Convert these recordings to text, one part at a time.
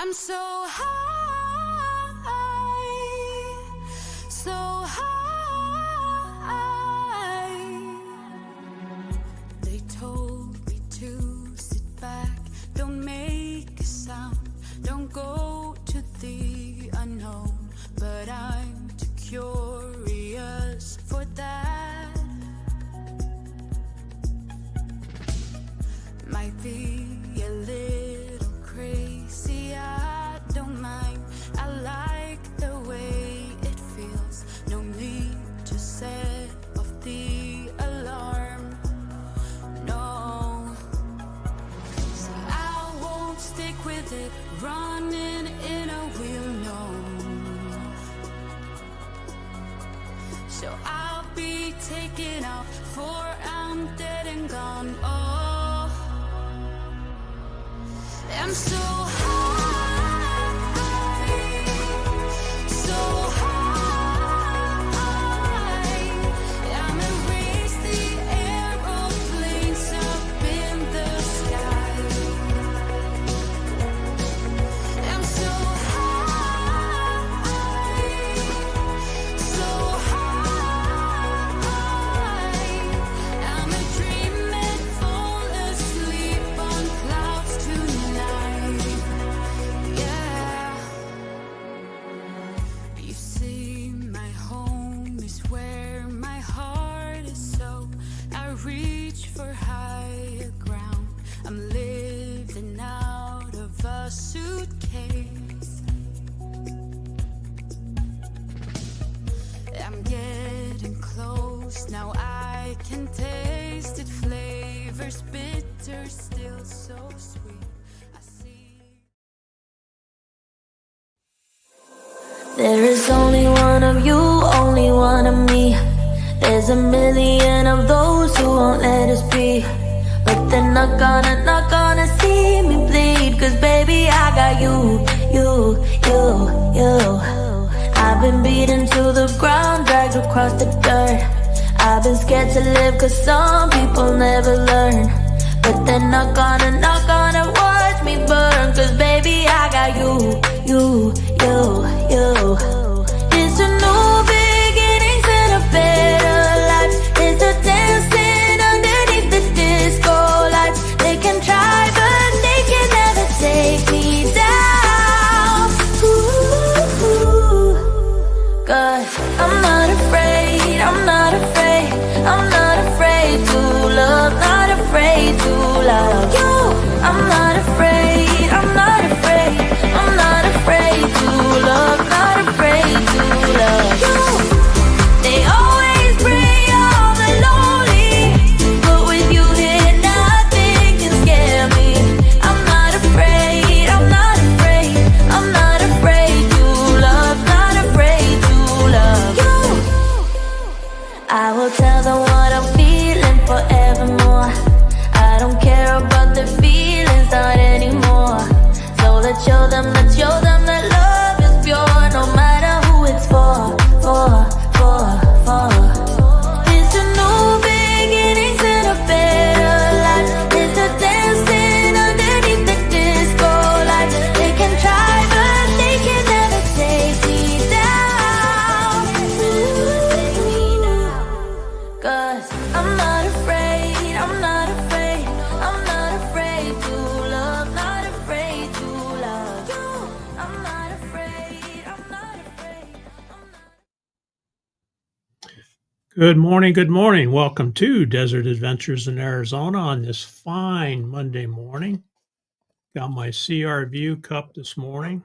I'm so high, so high. They told me to sit back, don't make a sound, don't go to the unknown, but I'm too curious for that. Might be a little crazy, I don't mind. I like the way it feels. No need to set off the alarm. No, so I won't stick with it, running in a wheel, no. So I'll be taking off, for I'm dead and gone. Oh, I'm so high, so high. I'm erase the aeroplanes up in the sky. I'm so high, so high. I'm a dream and fall asleep on clouds tonight. Yeah. You see, my home is where my heart is, so I reach for higher ground. I'm living out of a suitcase. I'm getting close, now I can taste it. Flavors bitter, still so sweet. I see. There is only one of you, only one of me. There's a million of those who won't let us be, but they're not gonna see me bleed. Cause baby, I got you. I've been beaten to the ground, dragged across the dirt. I've been scared to live cause some people never learn, but they're not gonna watch me burn. Cause baby, I got you. It's a new beginnings and a better life. It's a dancing underneath the disco lights. They can try but they can never take me down. Ooh, cause I'm not afraid, I'm not afraid, I'm not afraid to love, not afraid to love you. I'm not afraid, I'm not afraid, I'm not afraid to love, not afraid to love you. They always bring all the lonely, but with you here nothing can scare me. I'm not afraid, I'm not afraid, I'm not afraid to love, not afraid to love you. I will tell them what I'm feeling forevermore. I don't care about their feelings, not anymore. So let's show them that love is pure, no matter who it's for. It's a new beginnings and a better life. It's a dancing underneath the disco lights. They can try but they can never take me down. Cause I'm not afraid, I'm not afraid, I'm not afraid to love, not afraid to love you. I'm not afraid, I'm not afraid, I'm not. Good morning. Good morning. Welcome to Desert Adventures in Arizona on this fine Monday morning. Got my CR View cup this morning.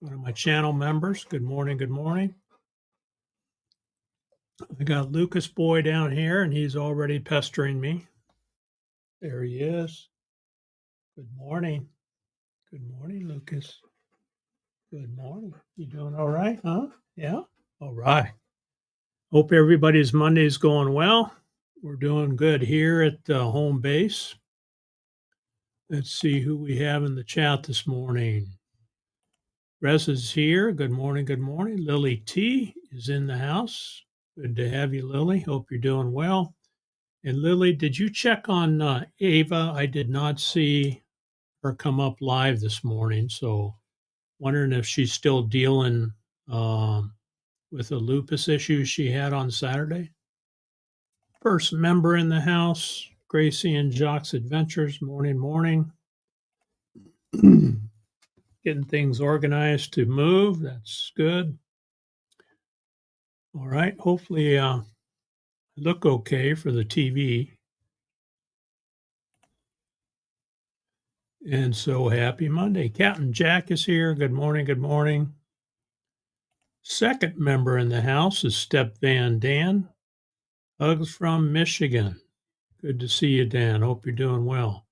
One of my channel members. Good morning. Good morning. I got Lucas Boy down here and he's already pestering me. There he is. Good morning. Good morning, Lucas. Good morning. You doing all right, huh? Yeah? All right. Hope everybody's Monday's going well. We're doing good here at home base. Let's see who we have in the chat this morning. Rez is here. Good morning. Good morning. Lily T is in the house. Good to have you, Lily. Hope you're doing well. And Lily, did you check on Ava? I did not see her come up live this morning. So wondering if she's still dealing with the lupus issues she had on Saturday. First member in the house, Gracie and Jock's Adventures. Morning, morning. Getting things organized to move. That's good. All right. Hopefully, look okay for the TV. And so happy Monday. Captain Jack is here. Good morning. Good morning. Second member in the house is Step Van Dan. Hugs from Michigan. Good to see you, Dan. Hope you're doing well.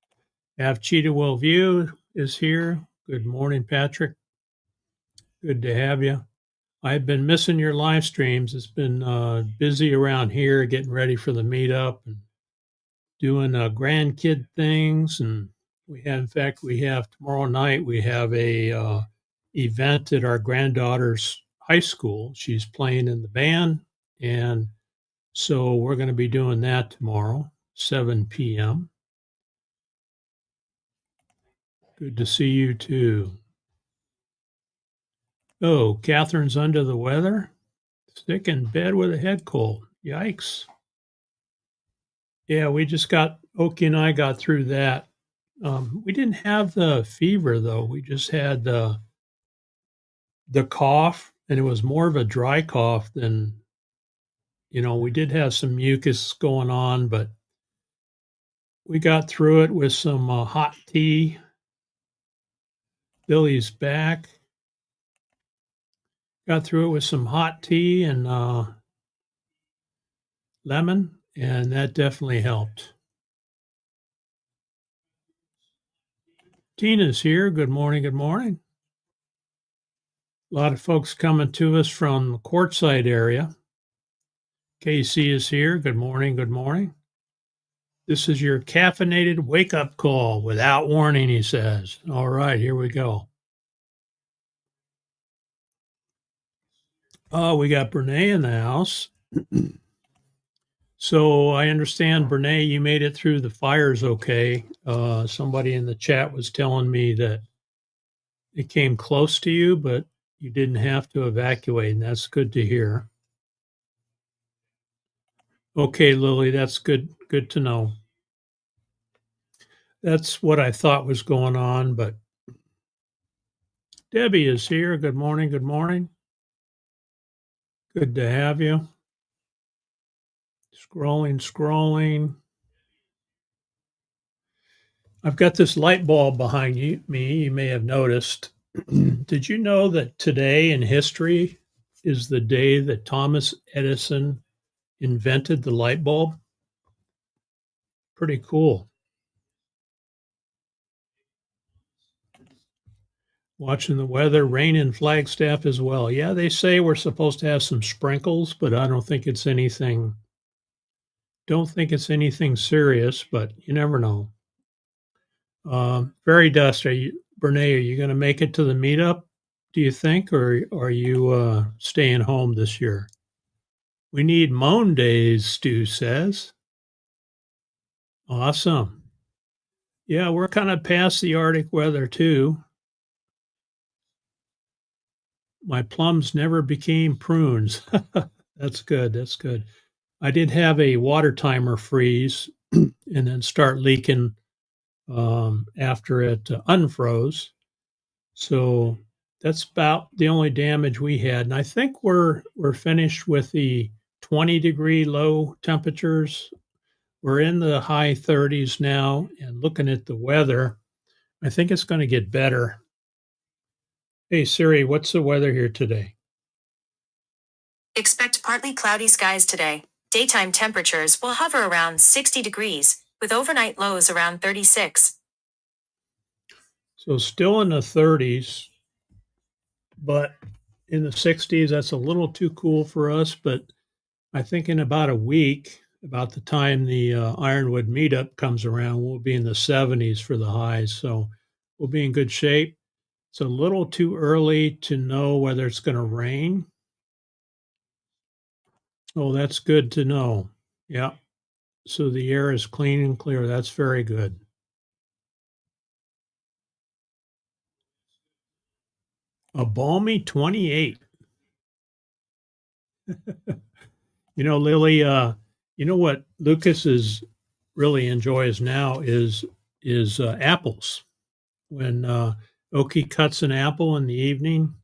Have Cheetah Will View is here. Good morning, Patrick. Good to have you. I've been missing your live streams. It's been busy around here getting ready for the meetup and doing grandkid things. And in fact, we have tomorrow night, we have a event at our granddaughter's high school. She's playing in the band. And so we're going to be doing that tomorrow, 7 p.m. Good to see you too. Oh, Catherine's under the weather? Sick in bed with a head cold. Yikes. Yeah, Oki and I got through that. We didn't have the fever though. We just had the cough, and it was more of a dry cough than, we did have some mucus going on, but we got through it with some hot tea. Billy's back. Got through it with some hot tea and lemon, and that definitely helped. Tina's here. Good morning. Good morning. A lot of folks coming to us from the Quartzsite area. Casey is here. Good morning. Good morning. This is your caffeinated wake-up call without warning, he says. All right, here we go. Oh, we got Brene in the house. So I understand, Brene, you made it through the fires okay. Somebody in the chat was telling me that it came close to you, but you didn't have to evacuate, and that's good to hear. Okay, Lily, that's good to know. That's what I thought was going on, but Debbie is here. Good morning. Good morning. Good to have you. Scrolling. I've got this light bulb behind me. You may have noticed. Did you know that today in history is the day that Thomas Edison invented the light bulb? Pretty cool. Watching the weather, rain in Flagstaff as well. Yeah, they say we're supposed to have some sprinkles, but I don't think it's anything serious, but you never know. Fairy Dust, Brene, are you going to make it to the meetup, do you think, or are you staying home this year? We need moan days, Stu says. Awesome. Yeah, we're kind of past the Arctic weather too. My plums never became prunes. That's good. That's good. I did have a water timer freeze and then start leaking after it unfroze. So that's about the only damage we had. And I think we're finished with the 20-degree low temperatures. We're in the high 30s now, and looking at the weather, I think it's going to get better. Hey Siri, what's the weather here today? Expect partly cloudy skies today. Daytime temperatures will hover around 60 degrees, with overnight lows around 36. So still in the 30s, but in the 60s, that's a little too cool for us. But I think in about a week, about the time the Ironwood meetup comes around, we'll be in the 70s for the highs. So we'll be in good shape. It's a little too early to know whether it's going to rain. Oh, that's good to know. Yeah. So the air is clean and clear. That's very good. A balmy 28. Lily, what Lucas really enjoys now is apples. When Oki cuts an apple in the evening,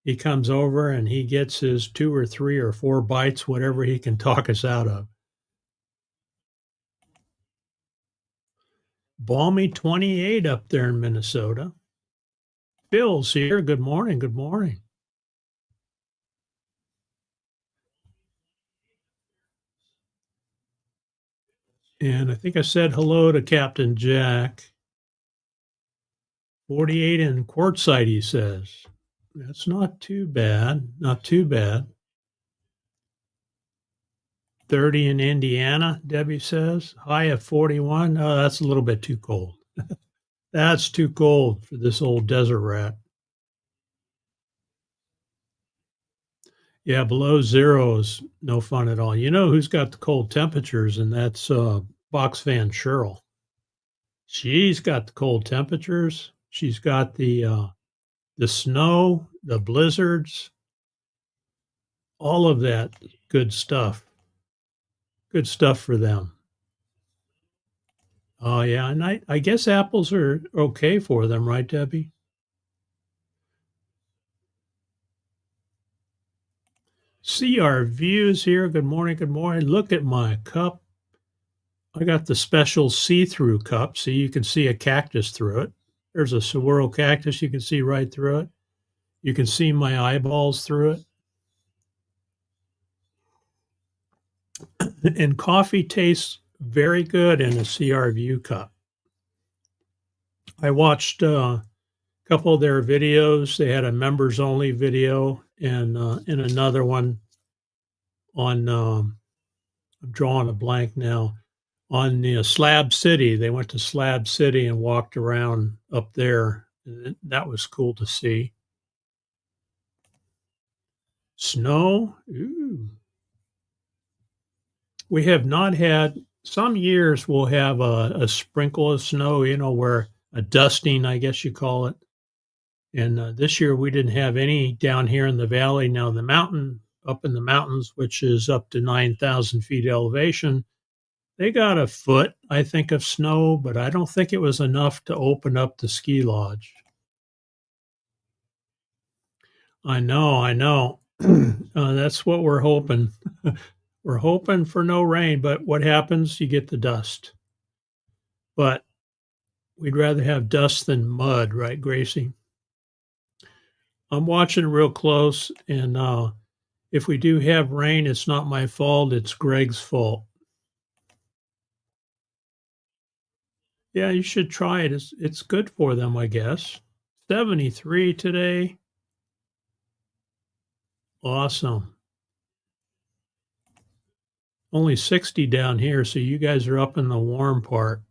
he comes over and he gets his 2 or 3 or 4 bites, whatever he can talk us out of. Balmy 28 up there in Minnesota. Phil's here. Good morning. Good morning. And I think I said hello to Captain Jack. 48 in Quartzsite, he says. That's not too bad. Not too bad. 30 in Indiana, Debbie says. High of 41. Oh, that's a little bit too cold. That's too cold for this old desert rat. Yeah, below zero is no fun at all. You know who's got the cold temperatures, and that's box fan Cheryl. She's got the cold temperatures. She's got the snow, the blizzards, all of that good stuff. Good stuff for them. Oh yeah, and I guess apples are okay for them, right, Debbie? See our views here. Good morning. Good morning. Look at my cup. I got the special see-through cup, so you can see a cactus through it. There's a saguaro cactus. You can see right through it. You can see my eyeballs through it. And coffee tastes very good in a CR View cup. I watched a couple of their videos. They had a members only video and another one on, I'm drawing a blank now, on the Slab City. They went to Slab City and walked around up there. That was cool to see. Snow? Ooh. We have not had, some years we'll have a sprinkle of snow, where a dusting, I guess you call it. And this year we didn't have any down here in the valley. Now the mountain, up in the mountains, which is up to 9,000 feet elevation, they got a foot, I think, of snow, but I don't think it was enough to open up the ski lodge. I know. That's what we're hoping. We're hoping for no rain, but what happens? You get the dust. But we'd rather have dust than mud, right, Gracie? I'm watching real close, and if we do have rain, it's not my fault. It's Greg's fault. Yeah, you should try it. It's good for them, I guess. 73 today. Awesome. Only 60 down here, so you guys are up in the warm part.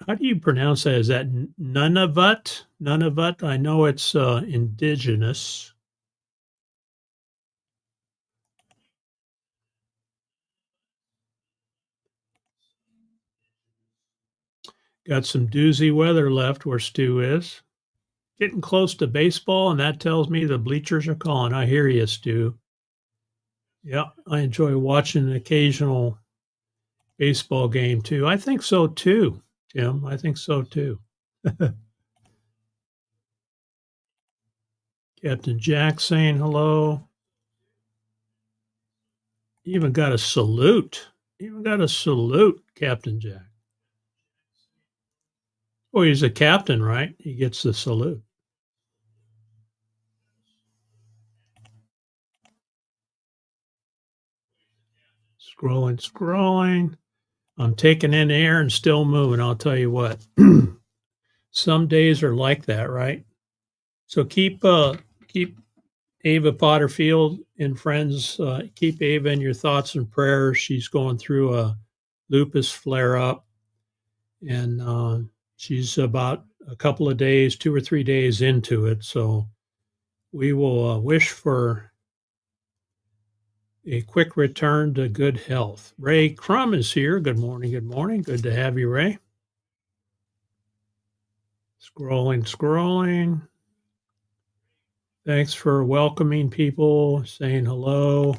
How do you pronounce that? Is that Nunavut? Nunavut? I know it's indigenous. Got some doozy weather left where Stu is. Getting close to baseball, and that tells me the bleachers are calling. I hear you, Stu. Yeah, I enjoy watching an occasional baseball game too. I think so too, Tim. I think so too. Captain Jack saying hello. Even got a salute. Captain Jack. Oh, he's a captain, right? He gets the salute. Scrolling. I'm taking in air and still moving. I'll tell you what. Some days are like that, right? So keep Ava Potterfield and friends. Keep Ava in your thoughts and prayers. She's going through a lupus flare up, and she's about a couple of days, 2 or 3 days into it. So we will wish for a quick return to good health. Ray Crum is here. Good morning. Good morning. Good to have you, Ray. Scrolling. Thanks for welcoming people, saying hello.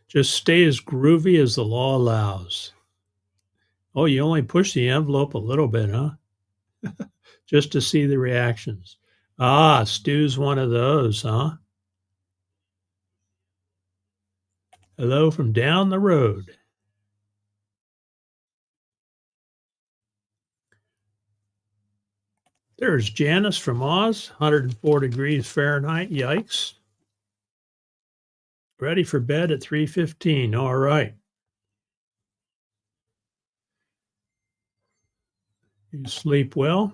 Just stay as groovy as the law allows. Oh, you only push the envelope a little bit, huh? Just to see the reactions. Ah, Stu's one of those, huh? Hello from down the road. There's Janice from Oz, 104 degrees Fahrenheit. Yikes. Ready for bed at 3:15. All right. You sleep well?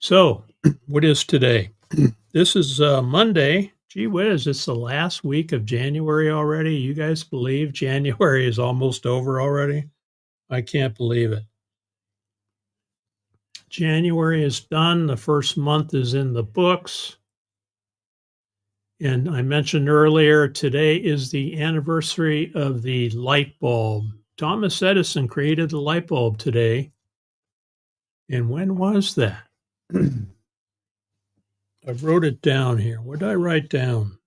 So, what is today? This is Monday. Gee whiz, it's the last week of January already. You guys believe January is almost over already? I can't believe it. January is done. The first month is in the books. And I mentioned earlier, today is the anniversary of the light bulb. Thomas Edison created the light bulb today. And when was that? I wrote it down here. What did I write down?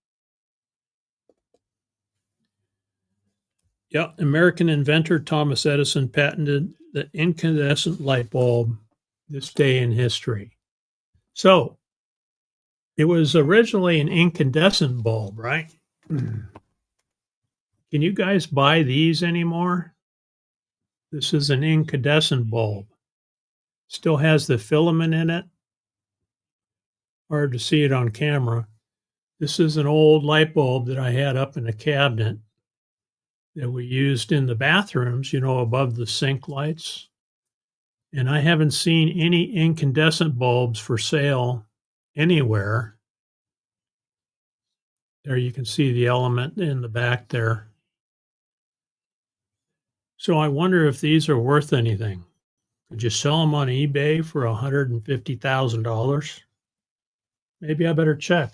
Yeah, American inventor Thomas Edison patented the incandescent light bulb this day in history. So it was originally an incandescent bulb, right? Can you guys buy these anymore? This is an incandescent bulb. Still has the filament in it. Hard to see it on camera. This is an old light bulb that I had up in a cabinet that we used in the bathrooms, above the sink lights. And I haven't seen any incandescent bulbs for sale anywhere. There you can see the element in the back there. So I wonder if these are worth anything. Could you sell them on eBay for $150,000? Maybe I better check.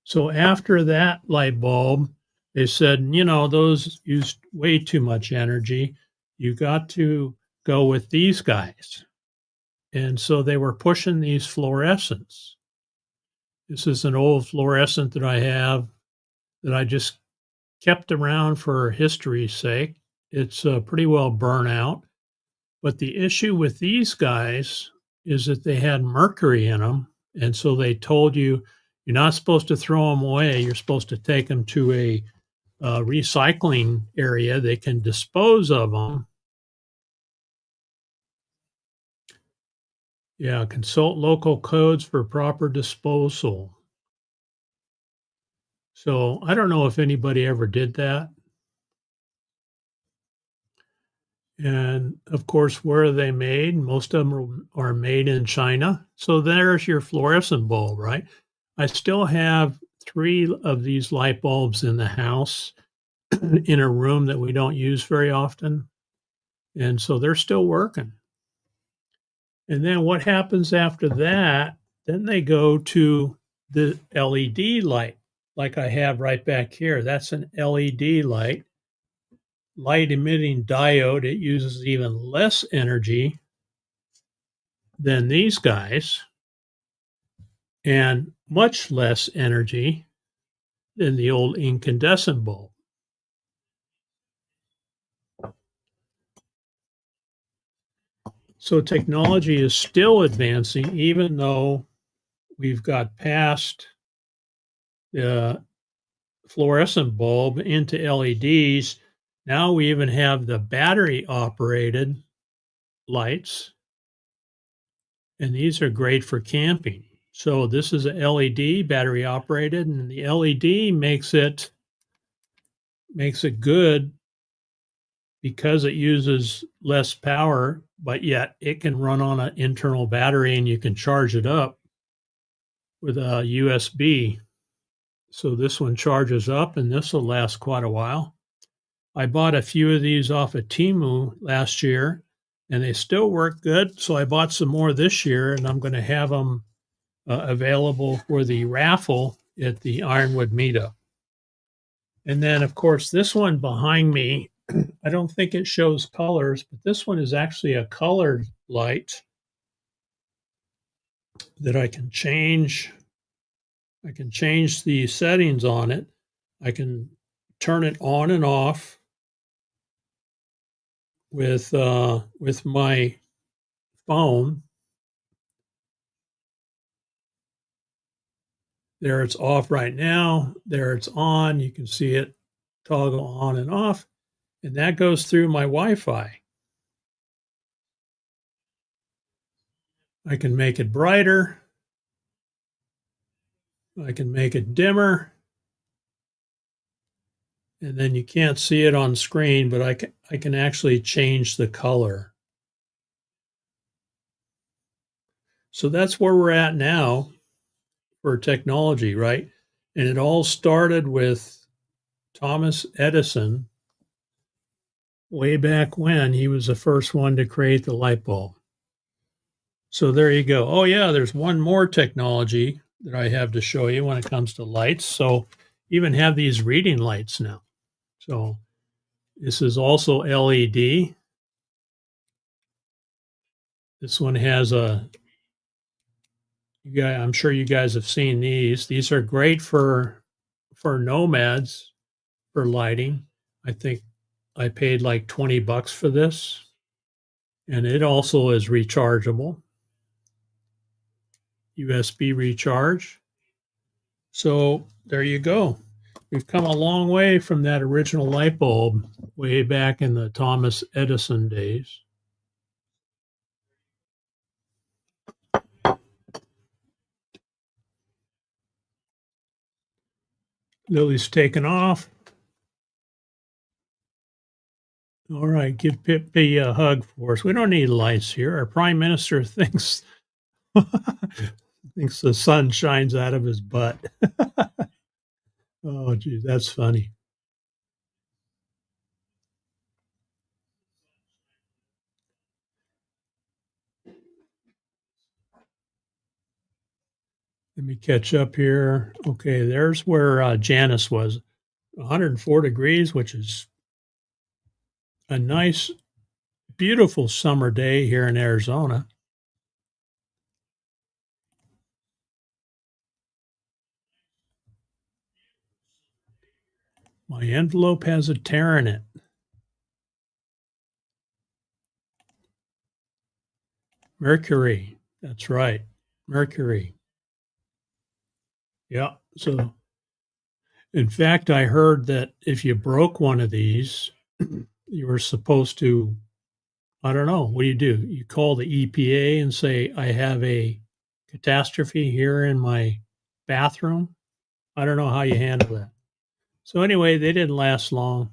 So after that light bulb, they said, those used way too much energy. You got to go with these guys. And so they were pushing these fluorescents. This is an old fluorescent that I have that I just kept around for history's sake. It's pretty well burnt out. But the issue with these guys is that they had mercury in them. And so they told you, you're not supposed to throw them away. You're supposed to take them to a recycling area. They can dispose of them. Yeah, consult local codes for proper disposal. So I don't know if anybody ever did that. And of course, where are they made? Most of them are made in China. So there's your fluorescent bulb, right? I still have 3 of these light bulbs in the house in a room that we don't use very often. And so they're still working. And then what happens after that? Then they go to the LED light, like I have right back here. That's an LED light emitting diode. It uses even less energy than these guys and much less energy than the old incandescent bulb. So technology is still advancing, even though we've got past the fluorescent bulb into LEDs. Now we even have the battery operated lights, and these are great for camping. So this is a LED battery operated, and the LED makes it good because it uses less power, but yet it can run on an internal battery and you can charge it up with a USB. So this one charges up and this will last quite a while. I bought a few of these off of Temu last year and they still work good. So I bought some more this year and I'm going to have them available for the raffle at the Ironwood meetup. And then, of course, this one behind me, I don't think it shows colors, but this one is actually a colored light that I can change. I can change the settings on it. I can turn it on and off with my phone. There it's off right now. There it's on. You can see it toggle on and off. And that goes through my Wi-Fi. I can make it brighter. I can make it dimmer. And then you can't see it on screen, but I can actually change the color. So that's where we're at now for technology, right? And it all started with Thomas Edison way back when. He was the first one to create the light bulb. So there you go. Oh yeah, there's one more technology that I have to show you when it comes to lights. So even have these reading lights now. So this is also LED. This one has I'm sure you guys have seen these. These are great for nomads for lighting. I think I paid like $20 for this. And it also is rechargeable. USB recharge. So there you go. We've come a long way from that original light bulb way back in the Thomas Edison days. Lily's taken off. All right, give Pippi a hug for us. We don't need lights here. Our prime minister thinks thinks the sun shines out of his butt. Oh, geez, that's funny. Let me catch up here. Okay, there's where Janice was. 104 degrees, which is a nice, beautiful summer day here in Arizona. My envelope has a tear in it. Mercury. That's right. Mercury. Yeah. So, in fact, I heard that if you broke one of these, you were supposed to, I don't know, what do? You call the EPA and say, I have a catastrophe here in my bathroom. I don't know how you handle that. So, anyway, they didn't last long.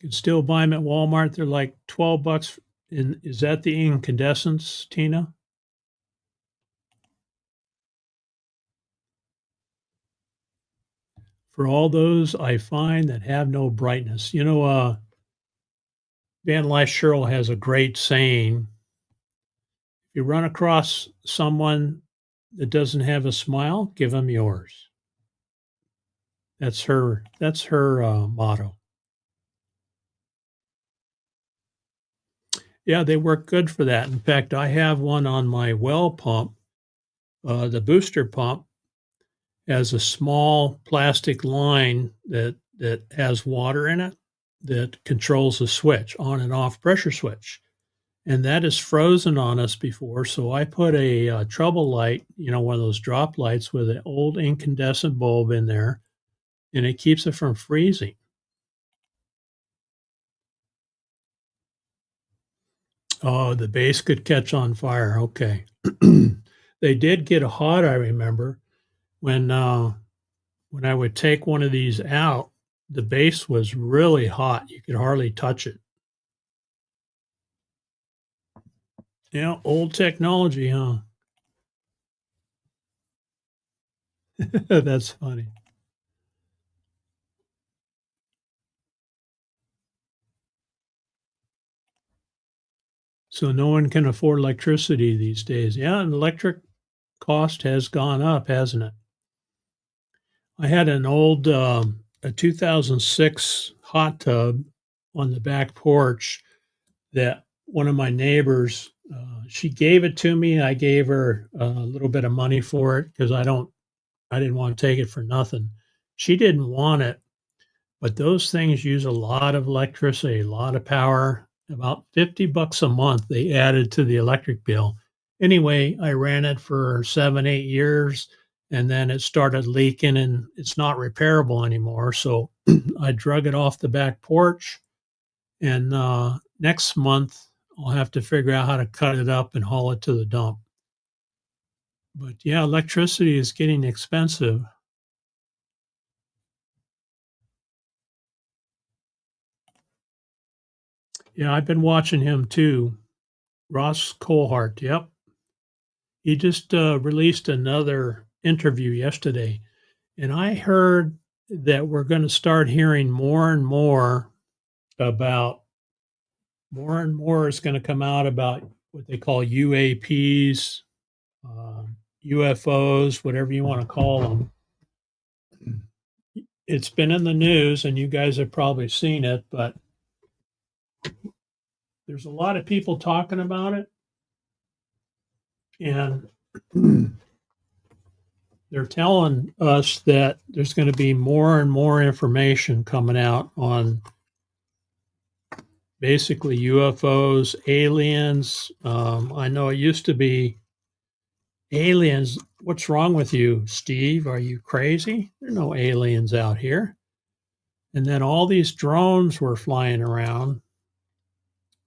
You can still buy them at Walmart. They're like $12. Is that the incandescents, Tina? For all those I find that have no brightness. You know, Van Life Sherrill has a great saying. If you run across someone that doesn't have a smile, give them yours. That's her motto. Yeah, they work good for that. In fact, I have one on my well pump. The booster pump has a small plastic line that has water in it that controls the switch, on and off pressure switch. And that is frozen on us before. So I put a trouble light, one of those drop lights with an old incandescent bulb in there, and it keeps it from freezing. Oh, the base could catch on fire. Okay. They did get hot, I remember, when I would take one of these out, the base was really hot. You could hardly touch it. Yeah, old technology, huh? That's funny. So no one can afford electricity these days. Yeah, and electric cost has gone up, hasn't it? I had an old a 2006 hot tub on the back porch that one of my neighbors, she gave it to me. I gave her a little bit of money for it because I didn't want to take it for nothing. She didn't want it, but those things use a lot of electricity, a lot of power. About $50 a month they added to the electric bill. Anyway, I ran it for 7, 8 years, and then it started leaking and it's not repairable anymore. So I drug it off the back porch, and next month I'll have to figure out how to cut it up and haul it to the dump. But yeah, electricity is getting expensive. Yeah, I've been watching him too. Ross Coulthart. Yep. He just released another interview yesterday. And I heard that we're going to start hearing more and more about, more and more is going to come out about what they call UAPs, uh, UFOs, whatever you want to call them. It's been in the news and you guys have probably seen it, but there's a lot of people talking about it. And they're telling us that there's going to be more and more information coming out on basically UFOs, aliens. I know it used to be aliens. What's wrong with you, Steve? Are you crazy? There are no aliens out here. And then all these drones were flying around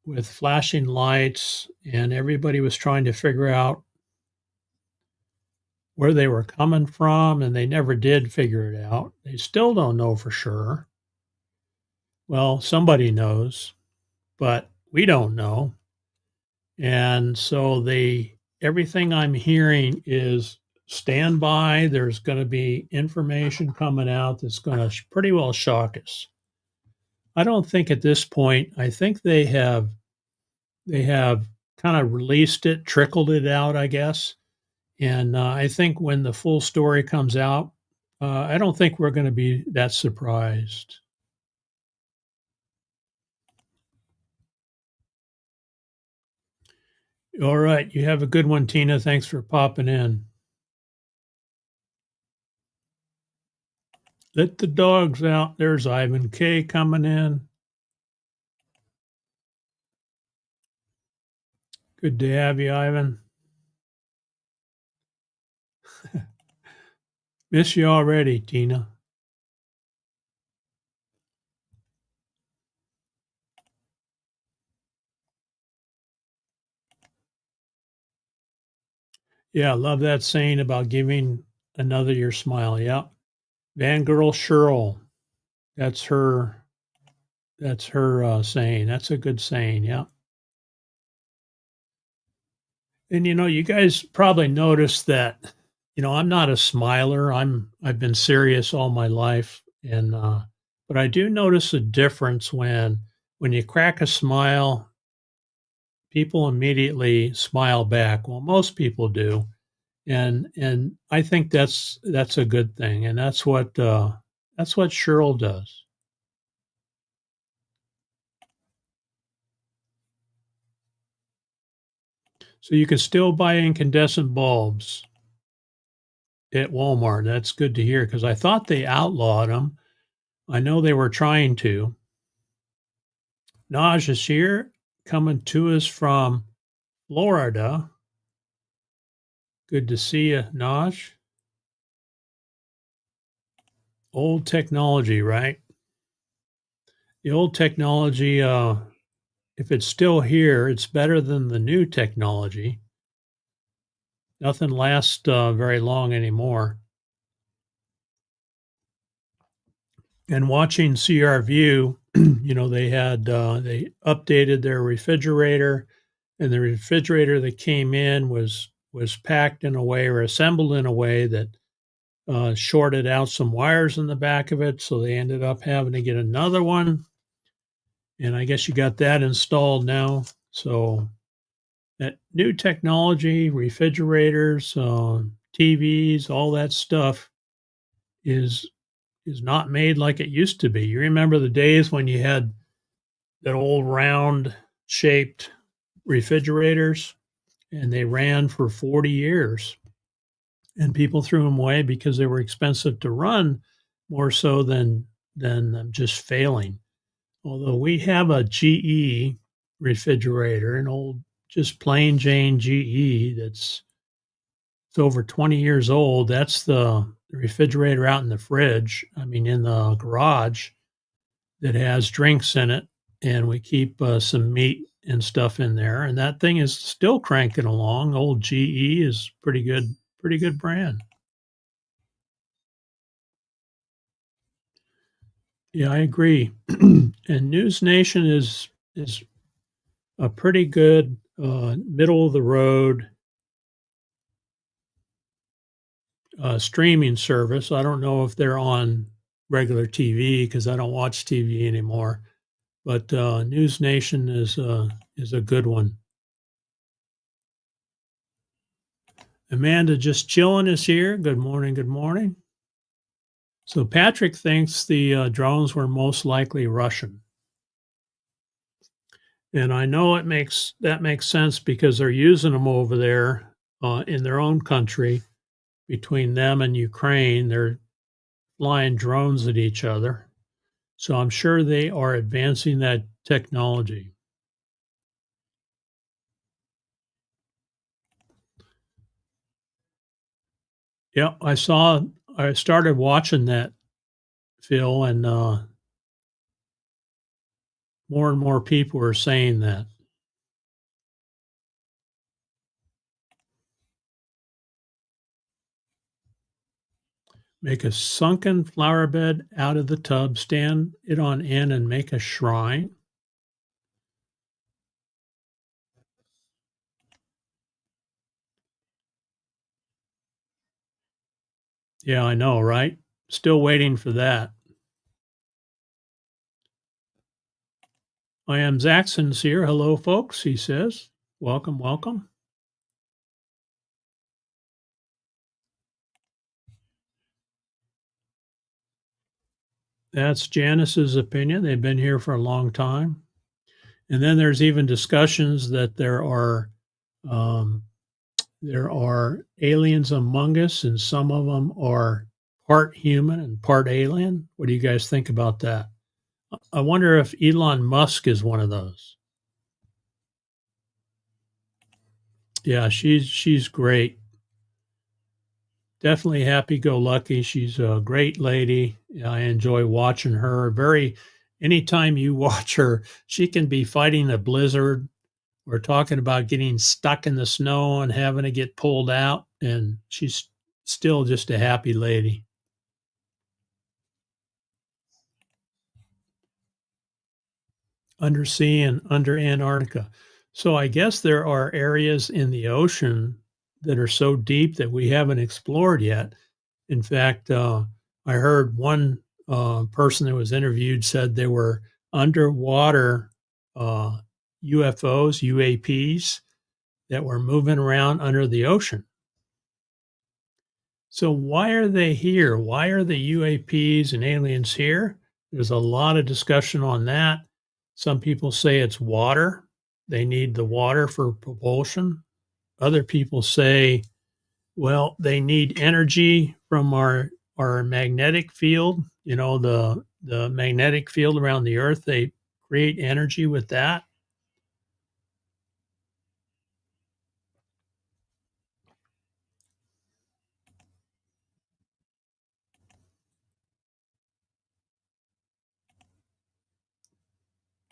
with flashing lights, and everybody was trying to figure out where they were coming from, and they never did figure it out. They still don't know for sure. Well, somebody knows, but we don't know. And so everything I'm hearing is stand by. There's going to be information coming out that's going to pretty well shock us. I don't think at this point, I think they have kind of released it, trickled it out, I guess. And I think when the full story comes out, I don't think we're going to be that surprised. All right. You have a good one, Tina. Thanks for popping in. Let the dogs out. There's Ivan K coming in. Good to have you, Ivan. Miss you already, Tina. Yeah, I love that saying about giving another your smile. Yeah. Van Girl Cheryl. That's her saying. That's a good saying. Yeah. And you guys probably noticed that, I'm not a smiler. I've been serious all my life, and but I do notice a difference when you crack a smile, people immediately smile back. Well, most people do, and I think that's a good thing, and that's what Cheryl does. So you can still buy incandescent bulbs at Walmart. That's good to hear because I thought they outlawed them. I know they were trying to. Naj is here, coming to us from Florida. Good to see you, Naj. Old technology, right? The old technology, if it's still here, it's better than the new technology. Nothing lasts very long anymore. And watching CR View, they updated their refrigerator, and the refrigerator that came in was packed in a way or assembled in a way that shorted out some wires in the back of it. So they ended up having to get another one. And I guess you got that installed now. So that new technology, refrigerators, TVs, all that stuff is not made like it used to be. You remember the days when you had old round shaped refrigerators, and they ran for 40 years. And people threw them away because they were expensive to run, more so than just failing. Although we have a GE refrigerator, an old, just plain Jane GE that's it's over 20 years old. That's the refrigerator out in the fridge, I mean, in the garage, that has drinks in it. And we keep some meat and stuff in there. And that thing is still cranking along. Old GE is pretty good brand. Yeah, I agree. And News Nation is a pretty good middle of the road streaming service. I don't know if they're on regular TV because I don't watch TV anymore. But News Nation is a good one. Amanda just chilling is here. Good morning. Good morning. So Patrick thinks the drones were most likely Russian. And I know that makes sense because they're using them over there in their own country. Between them and Ukraine, they're flying drones at each other. So I'm sure they are advancing that technology. Yeah, I started watching that, Phil, and more and more people are saying that. Make a sunken flower bed out of the tub, stand it on end, and make a shrine. Yeah, I know, right? Still waiting for that. I am Zaxxon's here. Hello, folks, he says. Welcome, welcome. That's Janice's opinion. They've been here for a long time. And then there's even discussions that there are aliens among us, and some of them are part human and part alien. What do you guys think about that? I wonder if Elon Musk is one of those. Yeah, she's great. Definitely happy-go-lucky. She's a great lady. I enjoy watching her. Anytime you watch her, she can be fighting a blizzard or talking about getting stuck in the snow and having to get pulled out, and she's still just a happy lady. Undersea and under Antarctica. So I guess there are areas in the ocean that are so deep that we haven't explored yet. In fact, I heard one person that was interviewed said there were underwater UFOs, UAPs, that were moving around under the ocean. So why are they here? Why are the UAPs and aliens here? There's a lot of discussion on that. Some people say it's water. They need the water for propulsion. Other people say, well, they need energy from our magnetic field. You know, the magnetic field around the Earth, they create energy with that.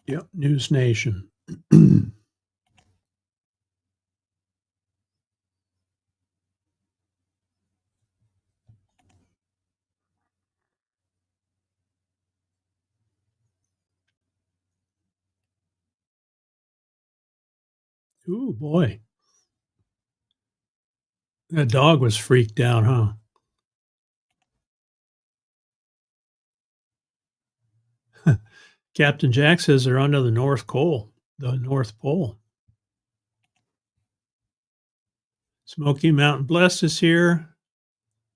Yep, News Nation. Ooh, boy. That dog was freaked out, huh? Captain Jack says they're under the North Pole. Smoky Mountain Blessed is here.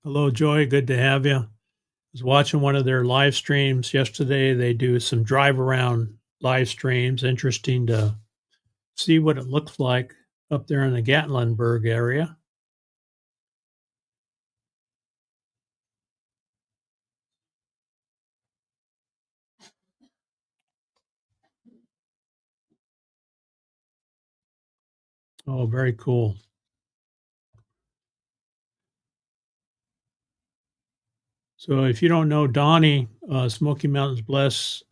Hello, Joy. Good to have you. I was watching one of their live streams yesterday. They do some drive around live streams. Interesting to see what it looks like up there in the Gatlinburg area. Oh, very cool. So if you don't know Donnie, Smoky Mountains Bless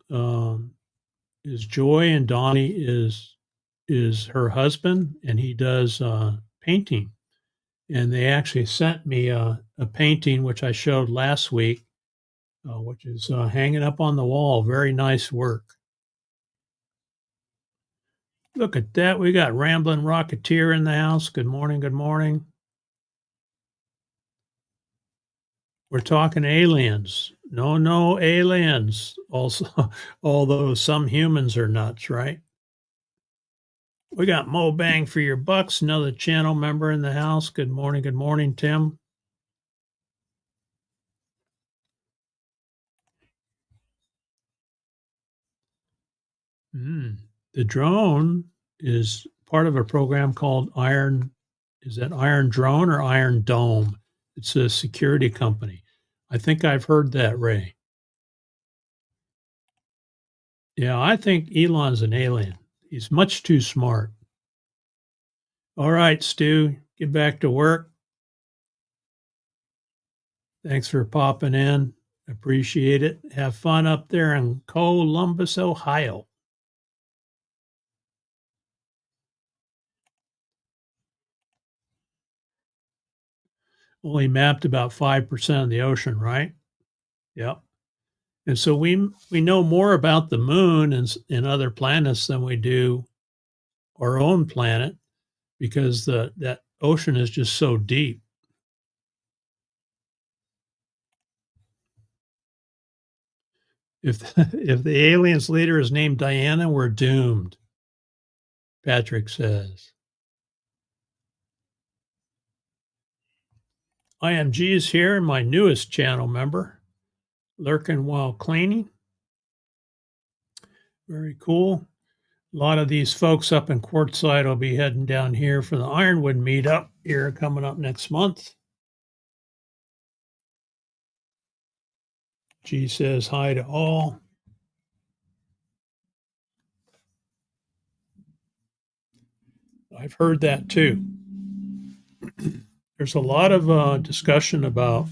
is Joy, and Donnie is her husband, and he does painting. And they actually sent me a painting which I showed last week, which is hanging up on the wall. Very nice work. Look at that. We got Ramblin' Rocketeer in the house. Good morning. Good morning. We're talking aliens. No aliens. Also, although some humans are nuts, right? We got Mo Bang for your bucks, another channel member in the house. Good morning, Tim. The drone is part of a program called Iron. Is that Iron Drone or Iron Dome? It's a security company. I think I've heard that, Ray. Yeah, I think Elon's an alien. He's much too smart. All right, Stu, get back to work. Thanks for popping in. Appreciate it. Have fun up there in Columbus, Ohio. Only mapped about 5% of the ocean, right? Yep. And so we know more about the moon and other planets than we do our own planet, because that ocean is just so deep. If if the aliens leader is named Diana, we're doomed, Patrick says. IMG is here, my newest channel member, lurking while cleaning. Very cool. A lot of these folks up in Quartzsite will be heading down here for the Ironwood meetup here coming up next month. G says hi to all. I've heard that too. There's a lot of discussion about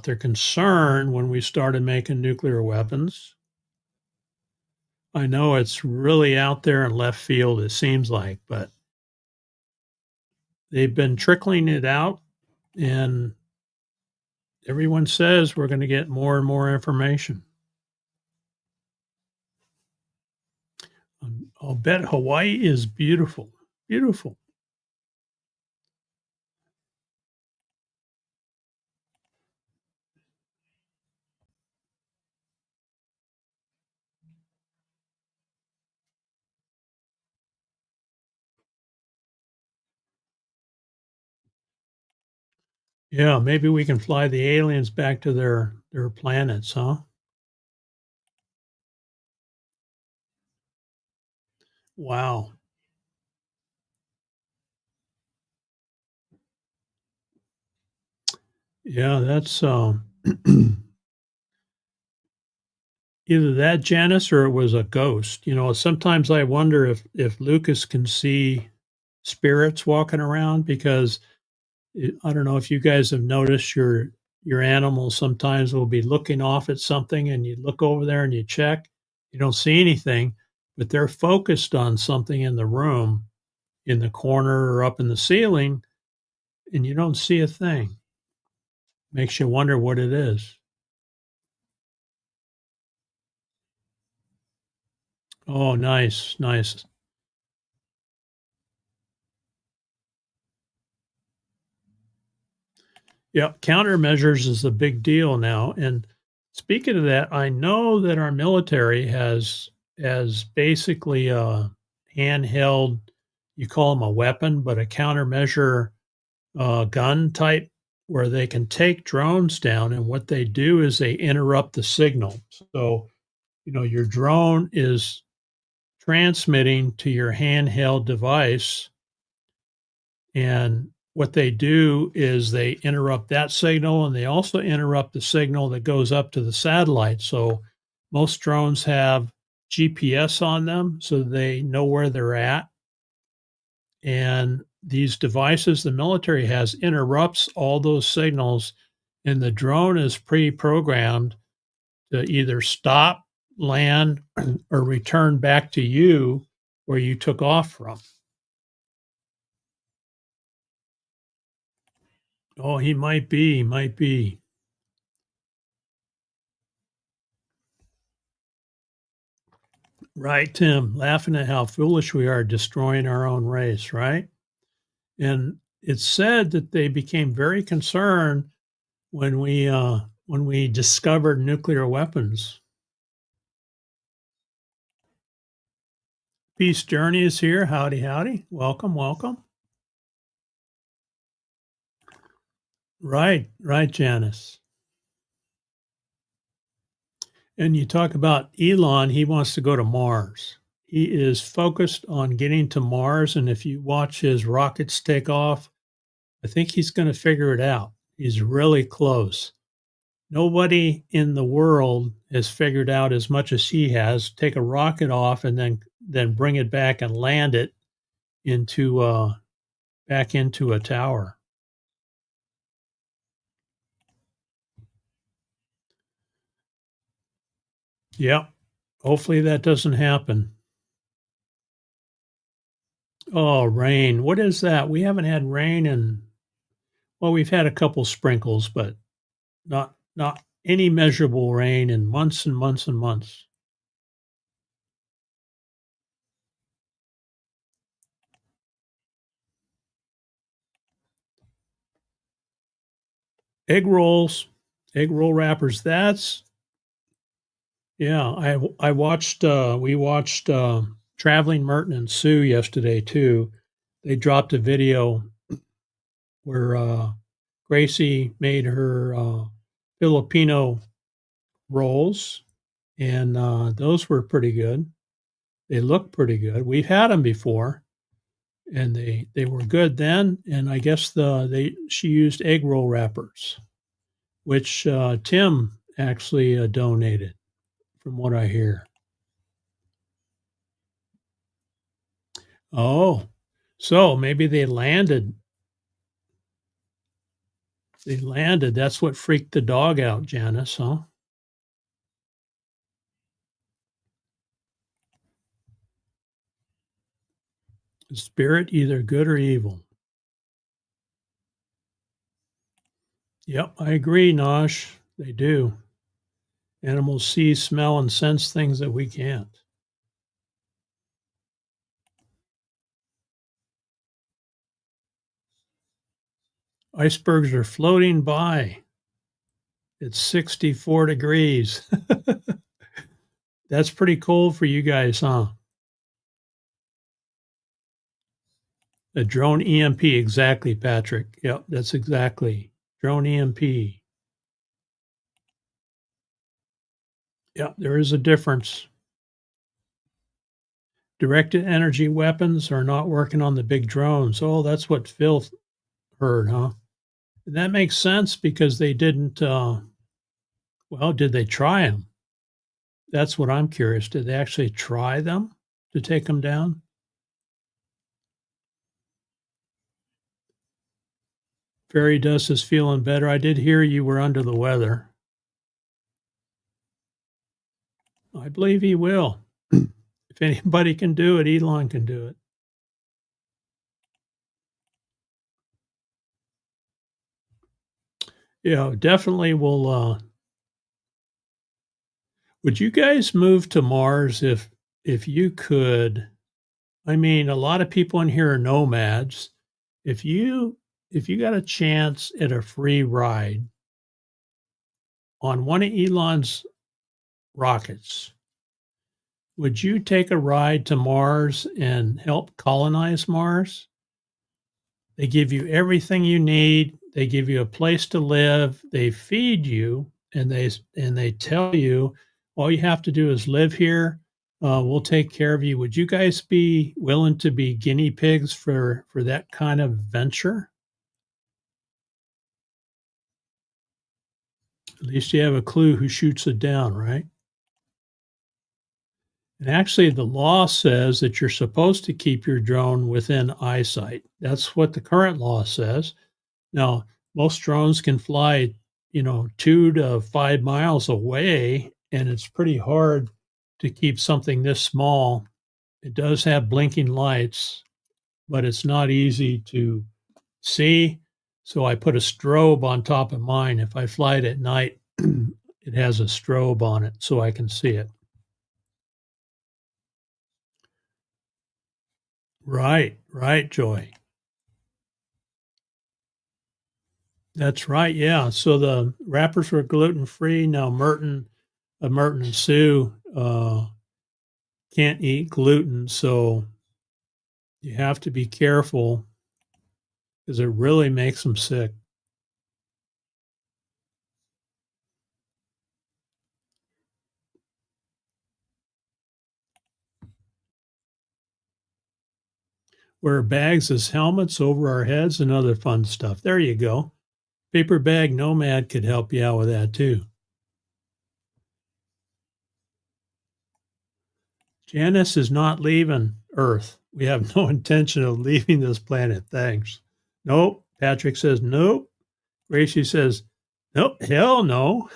their concern when we started making nuclear weapons. I know it's really out there in left field, it seems like, but they've been trickling it out, and everyone says we're going to get more and more information. I'll bet Hawaii is beautiful, beautiful. Yeah, maybe we can fly the aliens back to their planets, huh? Wow. Yeah, that's either that, Janice, or it was a ghost. You know, sometimes I wonder if Lucas can see spirits walking around, because I don't know if you guys have noticed your animals sometimes will be looking off at something, and you look over there and you check, you don't see anything, but they're focused on something in the room, in the corner or up in the ceiling, and you don't see a thing. Makes you wonder what it is. Oh, nice, nice. Yeah, countermeasures is a big deal now. And speaking of that, I know that our military has basically a handheld, you call them a weapon, but a countermeasure gun type where they can take drones down, and what they do is they interrupt the signal. So, your drone is transmitting to your handheld device, and what they do is they interrupt that signal, and they also interrupt the signal that goes up to the satellite. So most drones have GPS on them so they know where they're at. And these devices the military has interrupts all those signals, and the drone is pre-programmed to either stop, land, or return back to you where you took off from. Oh, he might be, might be. Right, Tim, laughing at how foolish we are destroying our own race, right? And it's said that they became very concerned when we discovered nuclear weapons. Peace Journey is here. Howdy, howdy. Welcome, welcome. Right, right, Janice. And you talk about Elon, he wants to go to Mars. He is focused on getting to Mars. And if you watch his rockets take off, I think he's going to figure it out. He's really close. Nobody in the world has figured out as much as he has. Take a rocket off and then bring it back and land it into back into a tower. Yep. Hopefully that doesn't happen. Oh, rain. What is that? We haven't had rain well, we've had a couple sprinkles, but not any measurable rain in months and months and months. Egg rolls, egg roll wrappers. Yeah, I watched we watched Traveling Merton and Sue yesterday too. They dropped a video where Gracie made her Filipino rolls, and those were pretty good. They look pretty good. We've had them before, and they were good then. And I guess she used egg roll wrappers, which Tim actually donated, from what I hear. Oh, so maybe they landed. They landed. That's what freaked the dog out, Janice, huh? Spirit, either good or evil. Yep, I agree, Nosh. They do. Animals see, smell, and sense things that we can't. Icebergs are floating by. It's 64 degrees. That's pretty cold for you guys, huh? A drone EMP, exactly, Patrick. Yep, that's exactly. Drone EMP. Yep, there is a difference. Directed energy weapons are not working on the big drones. Oh, that's what Phil heard, huh? And that makes sense because they didn't, well, did they try them? That's what I'm curious. Did they actually try them to take them down? Fairy Dust is feeling better. I did hear you were under the weather. I believe he will. If anybody can do it, Elon can do it. Yeah, definitely will. Would you guys move to Mars if you could? I mean, a lot of people in here are nomads. If you got a chance at a free ride on one of Elon's rockets, would you take a ride to Mars and help colonize Mars? They give you everything you need. They give you a place to live. They feed you, and they tell you all you have to do is live here. We'll take care of you. Would you guys be willing to be guinea pigs for that kind of venture? At least you have a clue who shoots it down, right? And actually, the law says that you're supposed to keep your drone within eyesight. That's what the current law says. Now, most drones can fly, 2 to 5 miles away, and it's pretty hard to keep something this small. It does have blinking lights, but it's not easy to see. So I put a strobe on top of mine. If I fly it at night, it has a strobe on it so I can see it. Right, Joy. That's right. Yeah. So the wrappers were gluten free. Now Merton and Sue can't eat gluten, so you have to be careful because it really makes them sick. Wear bags as helmets over our heads and other fun stuff. There you go. Paper Bag Nomad could help you out with that too. Janice is not leaving Earth. We have no intention of leaving this planet. Thanks. Nope. Patrick says nope. Gracie says, nope, hell no.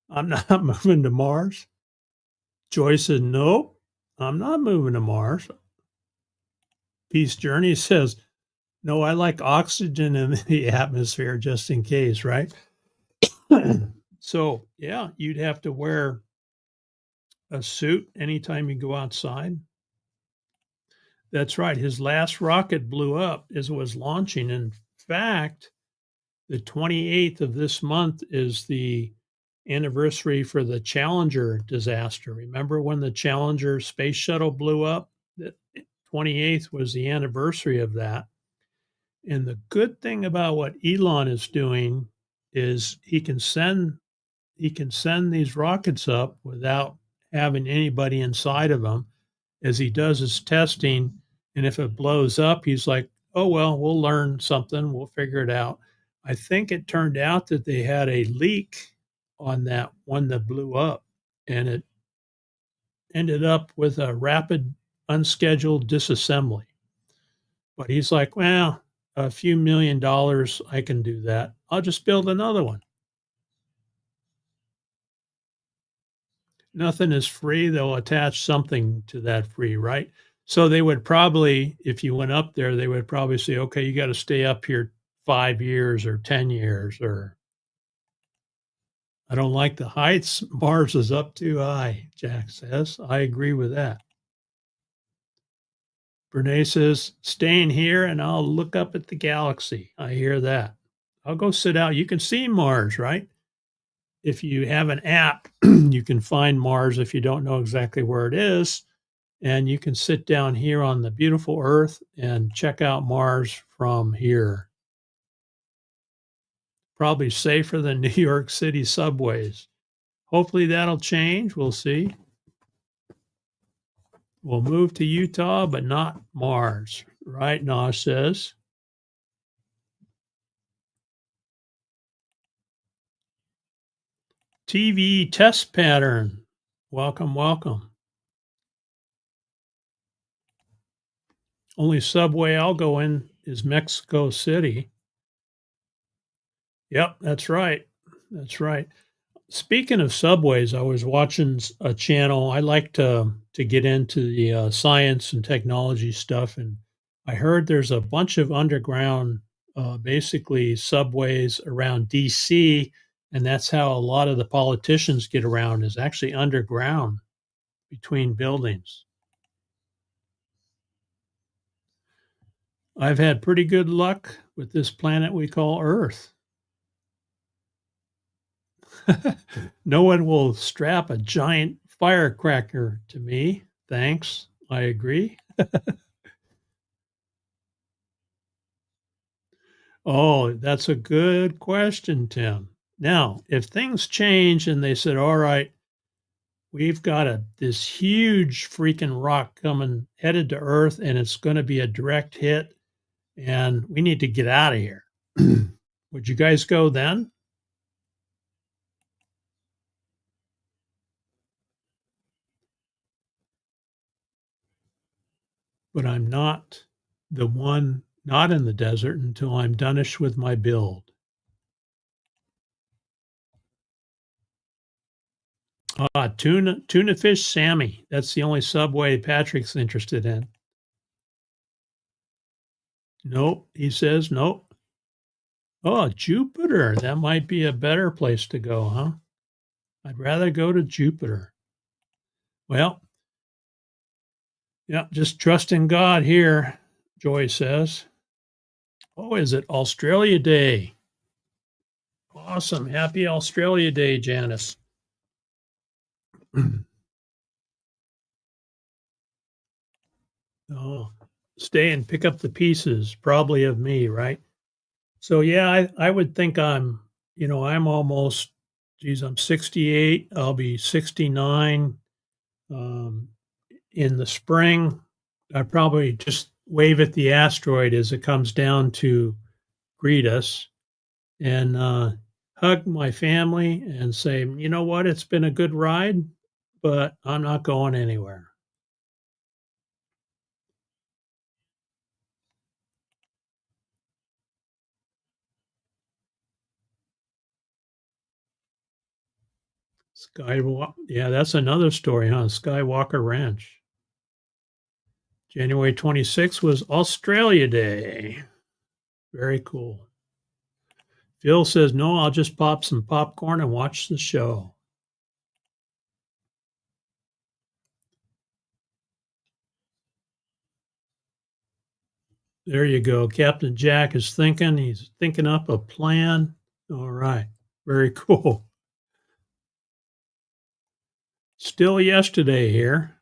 I'm not moving to Mars. Joy says, nope, I'm not moving to Mars. Peace Journey says, no, I like oxygen in the atmosphere just in case, right? So, yeah, you'd have to wear a suit anytime you go outside. That's right. His last rocket blew up as it was launching. In fact, the 28th of this month is the anniversary for the Challenger disaster. Remember when the Challenger space shuttle blew up? The 28th was the anniversary of that. And the good thing about what Elon is doing is he can send these rockets up without having anybody inside of them as he does his testing. And if it blows up, he's like, oh, well, we'll learn something. We'll figure it out. I think it turned out that they had a leak on that one that blew up, and it ended up with a rapid, unscheduled disassembly. But he's like, well, a few $1,000,000, I can do that. I'll just build another one. Nothing is free. They'll attach something to that free, right? So they would probably, if you went up there, they would probably say, okay, you got to stay up here 5 years or 10 years, or I don't like the heights. Mars is up too high, Jack says. I agree with that. Brene says, staying here and I'll look up at the galaxy. I hear that. I'll go sit out. You can see Mars, right? If you have an app, you can find Mars if you don't know exactly where it is. And you can sit down here on the beautiful Earth and check out Mars from here. Probably safer than New York City subways. Hopefully that'll change. We'll see. We'll move to Utah, but not Mars, right? Nosh says. TV test pattern. Welcome, welcome. Only subway I'll go in is Mexico City. Yep, that's right. That's right. Speaking of subways, I was watching a channel. I like to get into the science and technology stuff, and I heard there's a bunch of underground, basically subways around DC, and that's how a lot of the politicians get around is actually underground between buildings. I've had pretty good luck with this planet we call Earth. No one will strap a giant firecracker to me. Thanks. I agree. Oh, that's a good question, Tim. Now, if things change and they said, all right, we've got this huge freaking rock coming headed to Earth and it's going to be a direct hit and we need to get out of here. Would you guys go then? But I'm not the one not in the desert until I'm doneish with my build. Tuna fish Sammy. That's the only Subway Patrick's interested in. Nope, he says nope. Oh, Jupiter. That might be a better place to go, huh? I'd rather go to Jupiter. Well, yeah, just trust in God here, Joy says. Oh, is it Australia Day? Awesome. Happy Australia Day, Janice. Oh, stay and pick up the pieces, probably of me, right? So yeah, I would think I'm almost, geez, I'm 68. I'll be 69 um, in the spring. I probably just wave at the asteroid as it comes down to greet us and hug my family and say, you know what, it's been a good ride, but I'm not going anywhere. Skywalker, yeah, that's another story, huh? Skywalker Ranch. January 26th was Australia Day. Very cool. Phil says, no, I'll just pop some popcorn and watch the show. There you go. Captain Jack is thinking. He's thinking up a plan. All right. Very cool. Still yesterday here.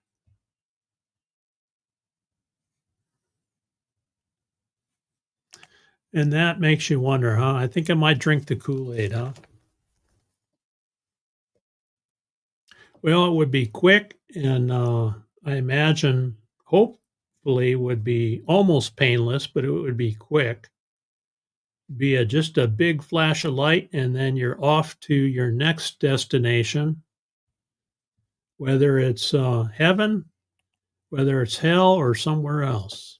And that makes you wonder, huh? I think I might drink the Kool-Aid, huh? Well, it would be quick and I imagine hopefully would be almost painless, but it would be quick. Be just a big flash of light and then you're off to your next destination, whether it's heaven, whether it's hell or somewhere else.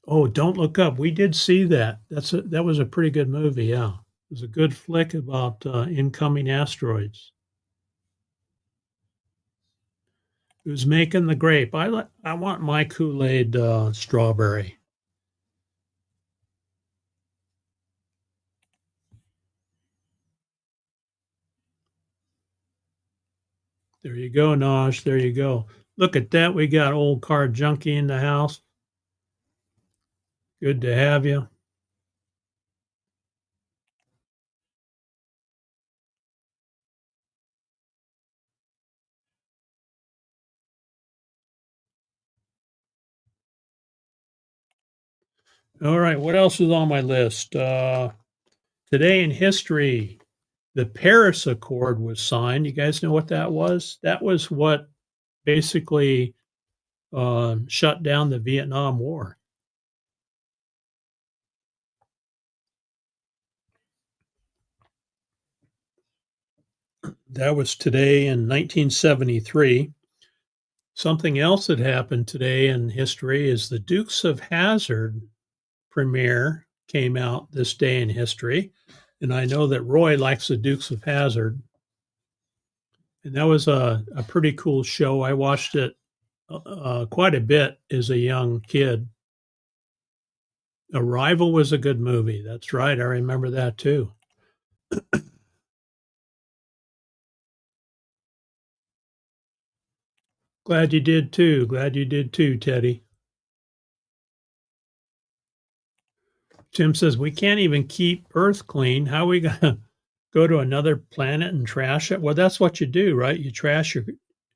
Oh, Don't Look Up. We did see that. That was a pretty good movie. Yeah, it was a good flick about incoming asteroids. Who's making the grape? I want my Kool-Aid strawberry. There you go, Naj. There you go. Look at that. We got old car junkie in the house. Good to have you. All right. What else is on my list? Today in history, the Paris Accord was signed. You guys know what that was? That was what basically shut down the Vietnam War. That was today in 1973. Something else that happened today in history is the Dukes of Hazzard premiere came out this day in history. And I know that Roy likes the Dukes of Hazzard. And that was a pretty cool show. I watched it quite a bit as a young kid. Arrival was a good movie. That's right. I remember that too. Glad you did too. Glad you did too, Teddy. Tim says, we can't even keep Earth clean. How are we going to go to another planet and trash it? Well, that's what you do, right? You trash your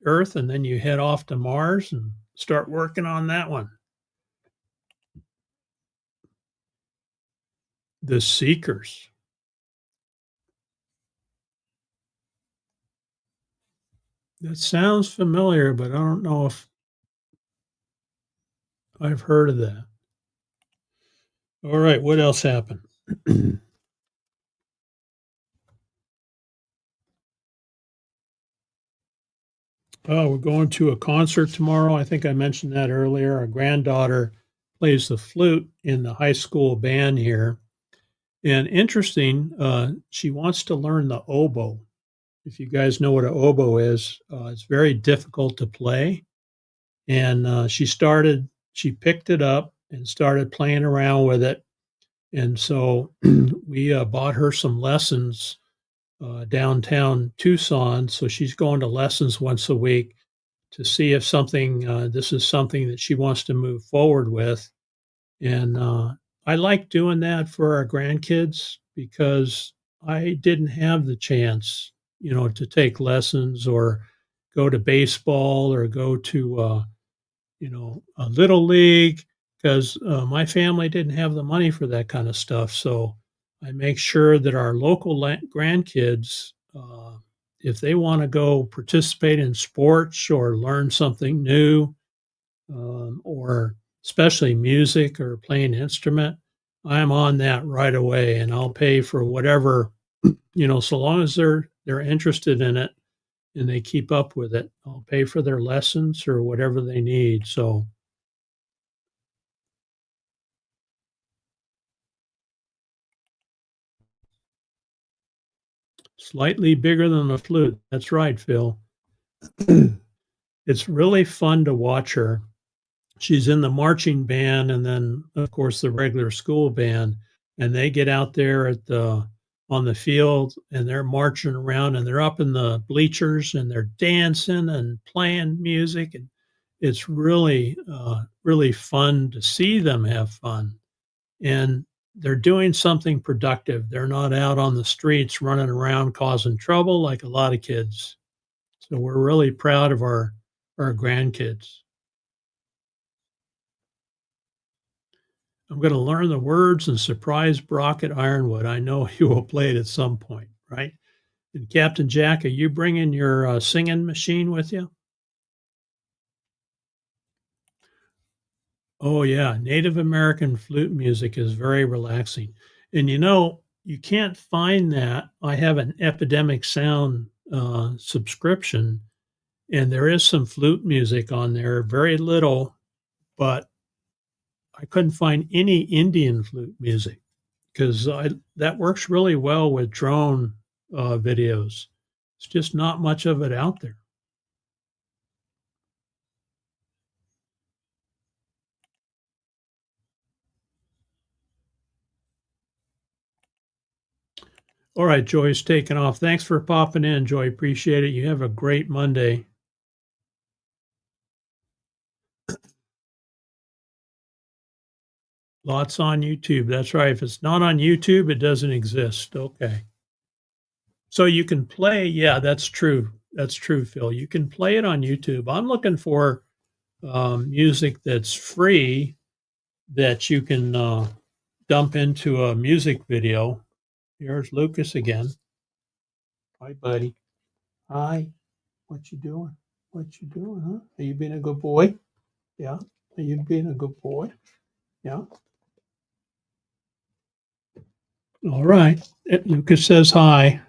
Earth and then you head off to Mars and start working on that one. The Seekers. That sounds familiar, but I don't know if I've heard of that. All right, what else happened? Oh, we're going to a concert tomorrow. I think I mentioned that earlier. Our granddaughter plays the flute in the high school band here. And interesting, she wants to learn the oboe. If you guys know what an oboe is, it's very difficult to play. And she picked it up and started playing around with it. And so we bought her some lessons downtown Tucson. So she's going to lessons once a week to see if this is something that she wants to move forward with. And I like doing that for our grandkids because I didn't have the chance, to take lessons or go to baseball or go to, a little league because my family didn't have the money for that kind of stuff. So I make sure that our local grandkids, if they want to go participate in sports or learn something new, or especially music or playing an instrument, I'm on that right away, and I'll pay for whatever, so long as they're interested in it and they keep up with it. I'll pay for their lessons or whatever they need. So slightly bigger than the flute. That's right, Phil. It's really fun to watch her. She's in the marching band and then, of course, the regular school band, and they get out there on the field and they're marching around and they're up in the bleachers and they're dancing and playing music, and it's really really fun to see them have fun, and they're doing something productive. They're not out on the streets running around causing trouble like a lot of kids. So we're really proud of our grandkids. I'm going to learn the words and surprise Brock at Ironwood. I know you will play it at some point, right? And Captain Jack, are you bringing your singing machine with you? Oh, yeah. Native American flute music is very relaxing. And you can't find that. I have an Epidemic Sound subscription, and there is some flute music on there, very little, but I couldn't find any Indian flute music because that works really well with drone videos. It's just not much of it out there. All right, Joy's taking off. Thanks for popping in, Joy. Appreciate it. You have a great Monday. Lots on YouTube. That's right. If it's not on YouTube, it doesn't exist. Okay. So you can play. Yeah, that's true. That's true, Phil. You can play it on YouTube. I'm looking for music that's free that you can dump into a music video. Here's Lucas again. Hi, buddy. Hi. What you doing? What you doing, huh? Are you being a good boy? Yeah. Are you being a good boy? Yeah. All right. Lucas says hi.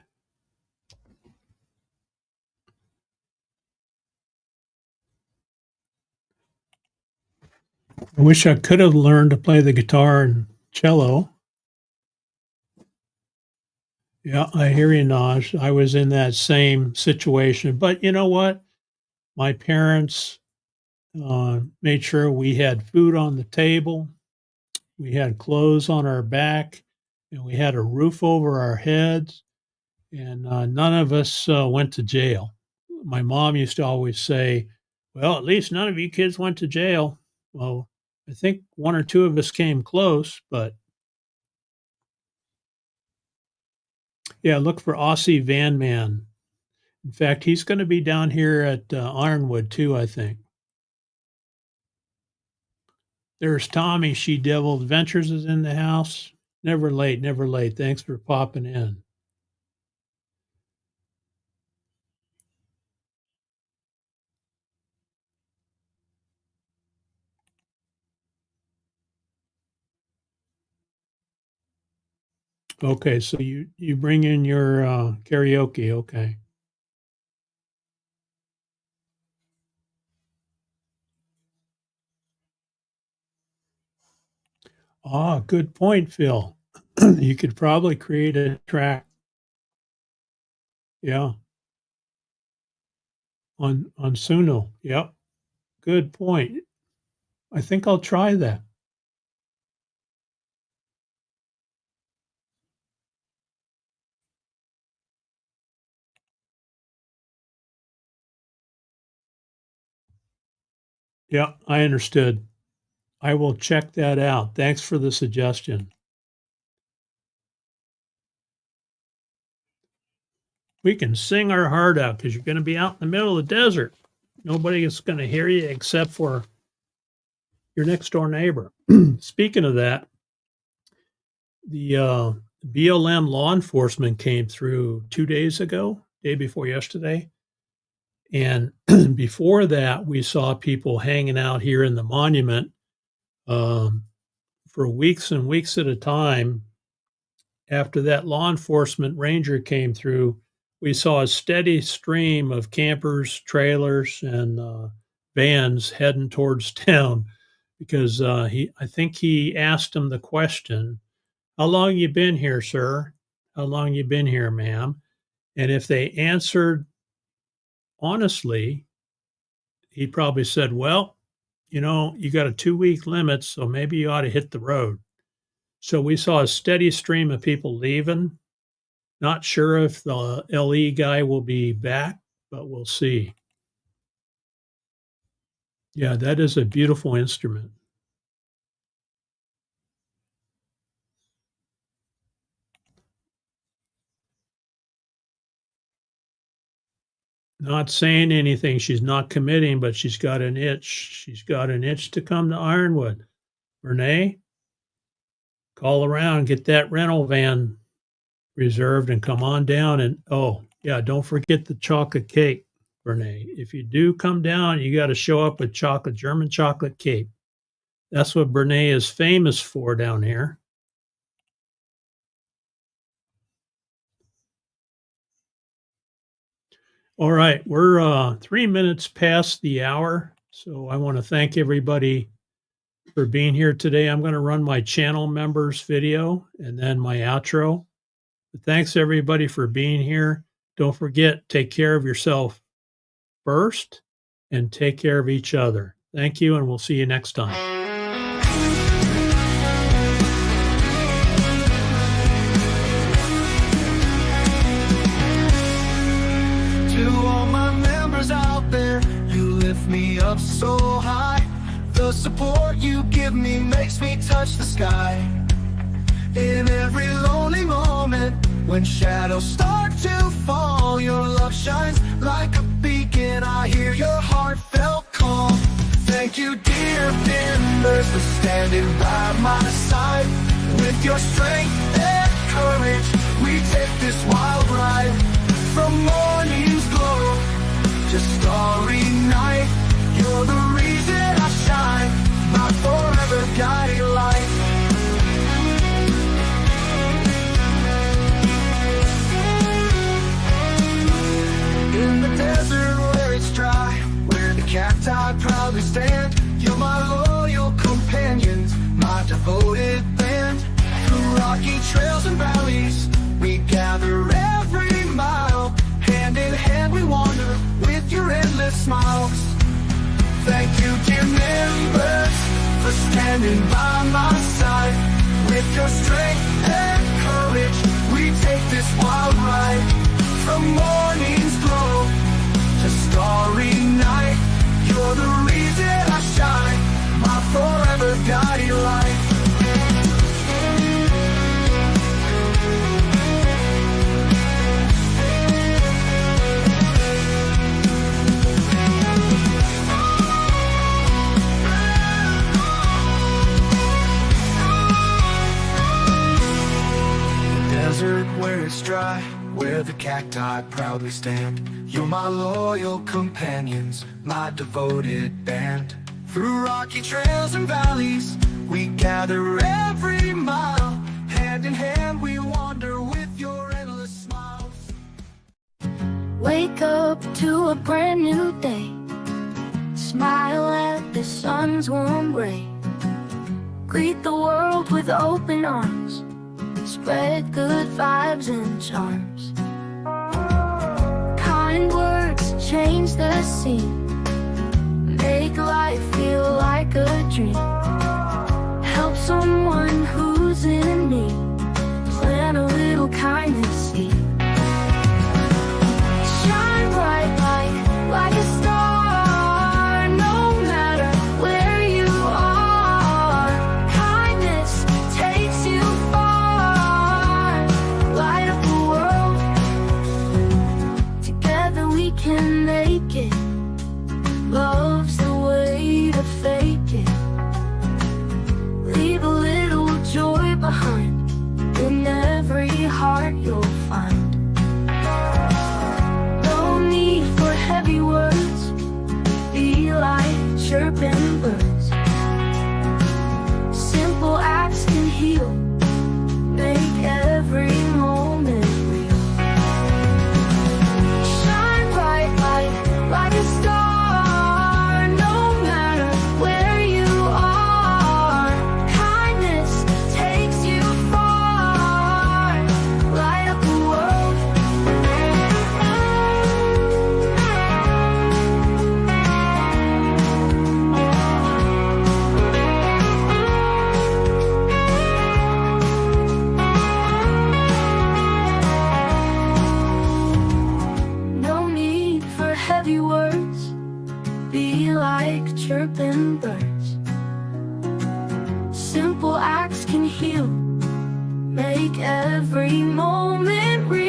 I wish I could have learned to play the guitar and cello. Yeah, I hear you, Naj. I was in that same situation. But you know what? My parents made sure we had food on the table, we had clothes on our back, and we had a roof over our heads, and none of us went to jail. My mom used to always say, well, at least none of you kids went to jail. Well, I think one or two of us came close, but yeah, look for Aussie Van Man. In fact, he's going to be down here at Ironwood too, I think. There's Tommy. She Devil Adventures is in the house. Never late, never late. Thanks for popping in. Okay, so you bring in your karaoke. Okay. Ah, good point, Phil. You could probably create a track. Yeah, on Suno. Yep. Good point. I think I'll try that. Yeah, I understood. I will check that out. Thanks for the suggestion. We can sing our heart out because you're going to be out in the middle of the desert. Nobody is going to hear you except for your next door neighbor. Speaking of that, the BLM law enforcement came through 2 days ago, day before yesterday. And before that, we saw people hanging out here in the monument for weeks and weeks at a time. After that law enforcement ranger came through, we saw a steady stream of campers, trailers, and vans heading towards town because I think he asked them the question, "How long you been here, sir? How long you been here, ma'am?" And if they answered honestly, he probably said, "Well, you know, you got a 2-week limit, so maybe you ought to hit the road." So we saw a steady stream of people leaving. Not sure if the LE guy will be back, but we'll see. Yeah, that is a beautiful instrument. Not saying anything. She's not committing, but she's got an itch. She's got an itch to come to Ironwood. Renee, call around, get that rental van reserved and come on down. And oh, yeah, don't forget the chocolate cake, Renee. If you do come down, you got to show up with chocolate, German chocolate cake. That's what Brene is famous for down here. All right, we're 3 minutes past the hour, so I want to thank everybody for being here today. I'm going to run my channel members video and then my outro. But thanks everybody for being here. Don't forget, take care of yourself first and take care of each other. Thank you, and we'll see you next time. Out there, you lift me up so high. The support you give me makes me touch the sky. In every lonely moment, when shadows start to fall, your love shines like a beacon. I hear your heartfelt call. Thank you, dear members, for standing by my side. With your strength and courage, we take this wild ride. From morning's glow to starry night, you're the reason I shine, my forever guiding light. In the desert where it's dry, where the cacti proudly stand, you're my loyal companions, my devoted band. Through rocky trails and valleys, we gather every mile. Hand in hand we wander with your endless smiles. Thank you, dear members, for standing by my side. With your strength and courage, we take this wild ride. From morning's glow to starry night, you're the reason I shine, my forever guiding light. it's dry, where the cacti proudly stand. You're my loyal companions, my devoted band. Through rocky trails and valleys, we gather every mile. Hand in hand we wander with your endless smiles. Wake up to a brand new day. Smile at the sun's warm ray. Greet the world with open arms. Spread good vibes and charms. Kind words change the scene. Make life feel like a dream. Help someone who's in need. Plant a little kindness seed. Shine bright like a star, no matter where you are. Kindness takes you far. Light up the world. Together we can make it. Love's the way to fake it. Leave a little joy behind in every heart you'll find. No need for heavy words. Be like chirping birds. Simple acts can heal. Make every moment real. Shine bright like a star, no matter where you are. Kindness takes you far. Light up the world. No need for heavy words. Be like chirping birds. Simple acts can heal. Make every moment real.